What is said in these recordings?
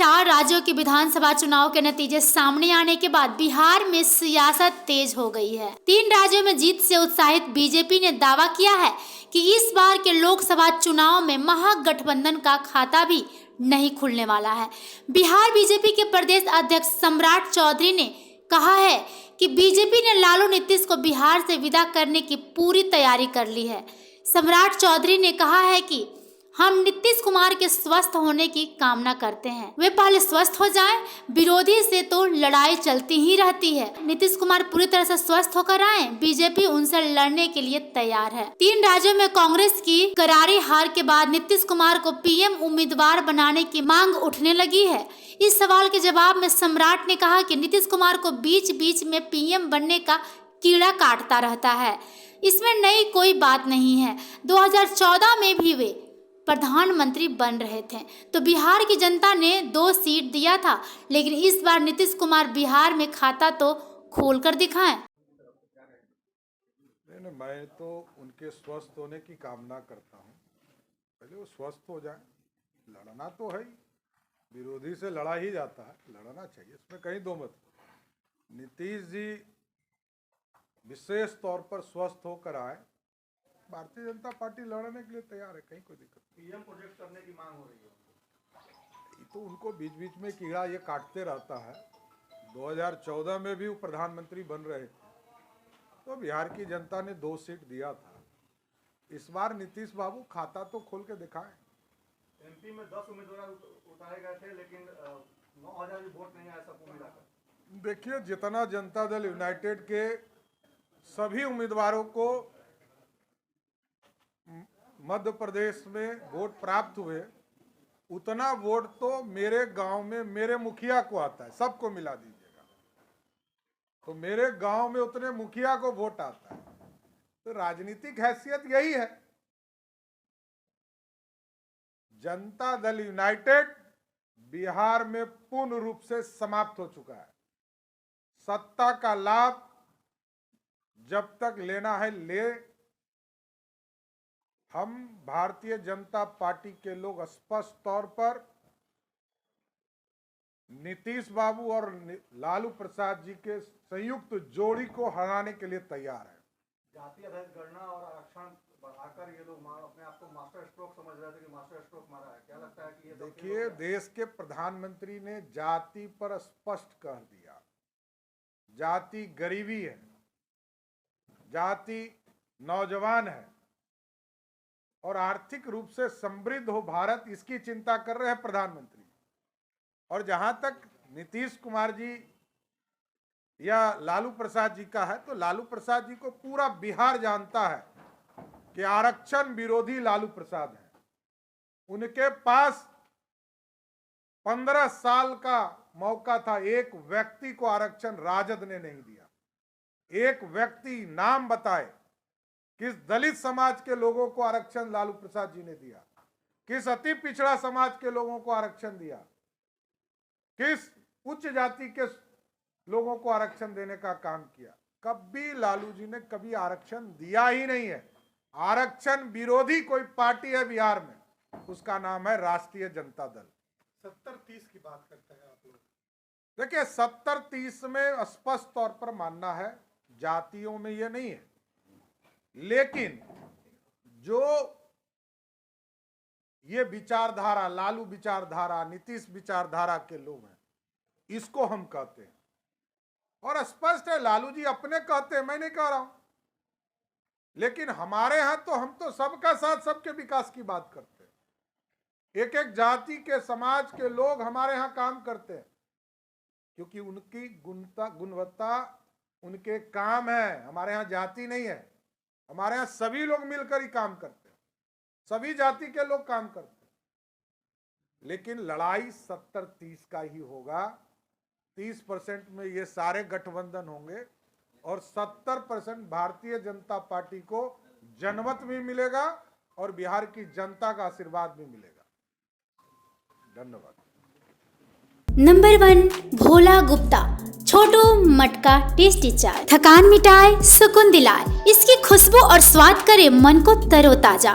4 राज्यों के विधानसभा चुनाव के नतीजे सामने आने के बाद बिहार में सियासत तेज हो गई है। 3 राज्यों में जीत से उत्साहित बीजेपी ने दावा किया है कि इस बार के लोकसभा चुनाव में महागठबंधन का खाता भी नहीं खुलने वाला है। बिहार बीजेपी के प्रदेश अध्यक्ष सम्राट चौधरी ने कहा है कि बीजेपी ने लालू नीतीश को बिहार से विदा करने की पूरी तैयारी कर ली है। सम्राट चौधरी ने कहा है कि हम नीतीश कुमार के स्वस्थ होने की कामना करते हैं। वे पहले स्वस्थ हो जाएं, विरोधी से तो लड़ाई चलती ही रहती है। नीतीश कुमार पूरी तरह से स्वस्थ होकर आए, बीजेपी उनसे लड़ने के लिए तैयार है। 3 राज्यों में कांग्रेस की करारी हार के बाद नीतीश कुमार को पीएम उम्मीदवार बनाने की मांग उठने लगी है। इस सवाल के जवाब में सम्राट ने कहा कि नीतीश कुमार को बीच बीच में पीएम बनने का कीड़ा काटता रहता है, इसमें नई कोई बात नहीं है। 2014 में भी वे प्रधानमंत्री बन रहे थे तो बिहार की जनता ने 2 सीट दिया था, लेकिन इस बार नीतीश कुमार बिहार में खाता तो खोल कर दिखाएं। नहीं, मैं तो उनके स्वस्थ होने की कामना करता हूं। पहले वो स्वस्थ हो जाए। लड़ना तो है ही, विरोधी से लड़ा ही जाता है, लड़ना चाहिए, इसमें कहीं दो मत। नीतीश जी विशेष तौर पर स्वस्थ होकर आए, भारतीय जनता पार्टी लड़ने के लिए तैयार है, कहीं कोई दिक्कत नहीं। पीएम प्रोजेक्ट करने की मांग हो रही है तो उनको बीच बीच में कीड़ा ये काटते रहता है। 2014 में भी वो प्रधानमंत्री बन रहे थे तो बिहार की जनता ने 2 सीट दिया था। इस बार नीतीश बाबू खाता तो खोल के दिखाएं। एमपी में 10 उम्मीदवार उतारे गए थे, लेकिन 9000 भी वोट नहीं आया सबको मिलाकर। देखिए, जितना जनता दल यूनाइटेड के सभी उम्मीदवारों को मध्य प्रदेश में वोट प्राप्त हुए, उतना वोट तो मेरे गांव में मेरे मुखिया को आता है। सबको मिला दीजिएगा तो मेरे गांव में उतने मुखिया को वोट आता है। तो राजनीतिक हैसियत यही है। जनता दल यूनाइटेड बिहार में पूर्ण रूप से समाप्त हो चुका है। सत्ता का लाभ जब तक लेना है ले। हम भारतीय जनता पार्टी के लोग स्पष्ट तौर पर नीतीश बाबू और लालू प्रसाद जी के संयुक्त जोड़ी को हराने के लिए तैयार है। जातीय गणना और आरक्षण बढ़ाकर ये लोग अपने आप को मास्टर स्ट्रोक समझ रहे थे कि मास्टर स्ट्रोक मारा है। क्या लगता है कि ये देखिए, देश के प्रधानमंत्री ने जाति पर स्पष्ट कह दिया, जाति गरीबी है, जाति नौजवान है और आर्थिक रूप से समृद्ध हो भारत, इसकी चिंता कर रहे हैं प्रधानमंत्री। और जहां तक नीतीश कुमार जी या लालू प्रसाद जी का है, तो लालू प्रसाद जी को पूरा बिहार जानता है कि आरक्षण विरोधी लालू प्रसाद हैं। उनके पास 15 साल का मौका था, एक व्यक्ति को आरक्षण राजद ने नहीं दिया। एक व्यक्ति नाम बताए किस दलित समाज के लोगों को आरक्षण लालू प्रसाद जी ने दिया, किस अति पिछड़ा समाज के लोगों को आरक्षण दिया, किस उच्च जाति के लोगों को आरक्षण देने का काम किया। कभी लालू जी ने कभी आरक्षण दिया ही नहीं है। आरक्षण विरोधी कोई पार्टी है बिहार में, उसका नाम है राष्ट्रीय जनता दल। 70-30 की बात करते हैं आप लोग। देखिए, 70-30 में स्पष्ट तौर पर मानना है, जातियों में ये नहीं है। लेकिन जो ये विचारधारा, लालू विचारधारा, नीतीश विचारधारा के लोग हैं, इसको हम कहते हैं। और स्पष्ट है, लालू जी अपने कहते हैं, मैं नहीं कह रहा हूं। लेकिन हमारे यहां तो हम तो सबका साथ सबके विकास की बात करते हैं। एक एक जाति के समाज के लोग हमारे यहां काम करते हैं क्योंकि उनकी गुणवत्ता उनके काम है। हमारे यहां जाति नहीं है, हमारे यहां सभी लोग मिलकर ही काम करते हैं, सभी जाति के लोग काम करते हैं। लेकिन लड़ाई 70-30 का ही होगा। 30% में ये सारे गठबंधन होंगे और 70% भारतीय जनता पार्टी को जनमत भी मिलेगा और बिहार की जनता का आशीर्वाद भी मिलेगा। धन्यवाद। नंबर 1 भोला गुप्ता, छोटू मटका टेस्टी चाय, थकान मिटाए, सुकून दिलाए। इसकी खुशबू और स्वाद करे मन को तरोताजा।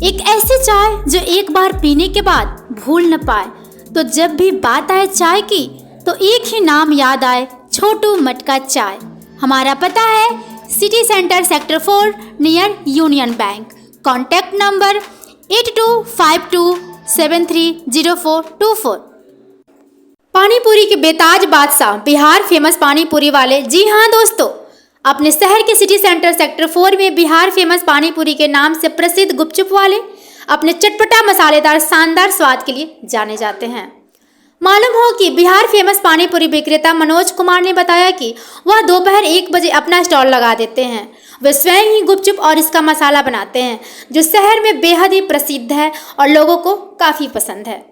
एक ऐसी चाय जो एक बार पीने के बाद भूल न पाए। तो जब भी बात आए चाय की तो एक ही नाम याद आए, छोटू मटका चाय। हमारा पता है city centre sector 4 near union bank. Contact number 8252730424। Panipuri के बेताज बादशाह बिहार फेमस पानीपुरी वाले। जी हाँ दोस्तों, अपने शहर के सिटी सेंटर सेक्टर 4 में बिहार फेमस पानीपुरी के नाम से प्रसिद्ध गुपचुप वाले अपने चटपटा मसालेदार शानदार स्वाद के लिए जाने जाते हैं। मालूम हो कि बिहार फेमस पानीपुरी विक्रेता मनोज कुमार ने बताया कि वह दोपहर 1 बजे अपना स्टॉल लगा देते हैं। वे स्वयं ही गुपचुप और इसका मसाला बनाते हैं, जो शहर में बेहद ही प्रसिद्ध है और लोगों को काफ़ी पसंद है।